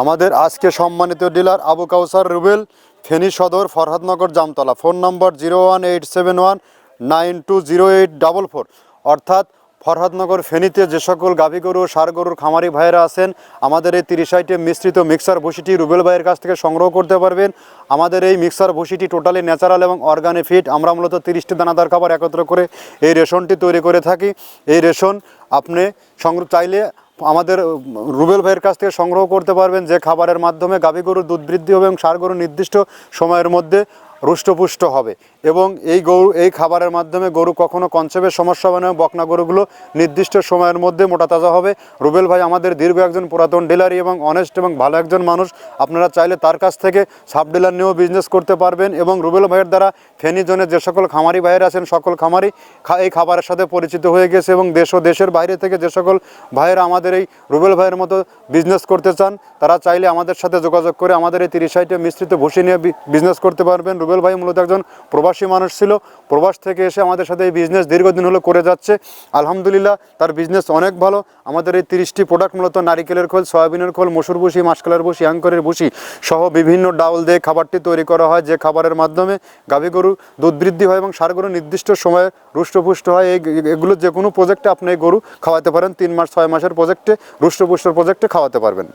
আমাদের আজকে সম্মানিত ডিলার আবু কাউসার রুবেল, ফেনী সদর, ফরহাদনগর, জামতলা। ফোন নম্বর 01871920844। অর্থাৎ ফরহাদনগর ফেনীতে যে সকল গাভী গরু ষাঁড় গরুর খামারি ভাইয়েরা আছেন, আমাদের এই 30 আইটেম মিশ্রিত মিক্সার ভুসিটি রুবেল ভাইয়ের কাছ থেকে সংগ্রহ করতে পারবেন। আমাদের এই মিক্সার ভুসিটি টোটালি ন্যাচারাল এবং অর্গানিক ফিড। আমরা মূলত 30টি দানাদার খাবার একত্র করে এই রেশনটি তৈরি করে থাকি। এই রেশন আপনি চাইলে আমাদের রুবেল ভাইয়ের কাছ থেকে সংগ্রহ করতে পারবেন, যে খাবারের মাধ্যমে গাভী গরুর দুধ বৃদ্ধি হবে এবং ষাঁড় গরু নির্দিষ্ট সময়ের মধ্যে রুষ্টপুষ্ট হবে। এবং এই খাবারের মাধ্যমে গরু কখনো কনসেপ্টের সমস্যা হবে না। বকনা গরুগুলো নির্দিষ্ট সময়ের মধ্যে মোটা তাজা হবে। রুবেল ভাই আমাদের দীর্ঘ একজন পুরাতন ডিলারি এবং অনেস্ট এবং ভালো একজন মানুষ। আপনারা চাইলে তার কাছ থেকে সাব ডিলার নিয়েও বিজনেস করতে পারবেন। এবং রুবেল ভাইয়ের দ্বারা ফেনী জোনে যে সকল খামারি ভাইয়েরা আছেন, সকল খামারি এই খাবারের সাথে পরিচিত হয়ে গেছে। এবং দেশ ও দেশের বাইরে থেকে যে সকল ভাইয়েরা আমাদের এই রুবেল ভাইয়ের মতো বিজনেস করতে চান, তারা চাইলে আমাদের সাথে যোগাযোগ করে আমাদের এই 30 আইটেম মিশ্রিত ভুসি নিয়ে বিজনেস করতে পারবেন। রুবেল ভাই মূলত একজন প্রবাসী মানুষ ছিল। প্রবাস থেকে এসে আমাদের সাথে এই বিজনেস দীর্ঘদিন হলো করে যাচ্ছে। আলহামদুলিল্লাহ তার বিজনেস অনেক ভালো। আমাদের এই 30টি প্রোডাক্ট মূলত নারিকেলের খোল, সয়াবিনের খোল, মসুর ভুসি, মাসকলার ভুসি, অ্যাঙ্করের ভুসি সহ বিভিন্ন ডাউল দিয়ে খাবারটি তৈরি করা হয়, যে খাবারের মাধ্যমে গাভী গরু দুধ বৃদ্ধি হয় এবং ষাঁড় গরু নির্দিষ্ট সময়ে রুষ্টপুষ্ট হয়। এগুলো যে কোনো প্রজেক্টে আপনি গরু খাওয়াতে পারেন। 3 মাস 6 মাসের প্রজেক্টে, রুষ্টপুষ্টর প্রজেক্টে খাওয়াতে পারবেন।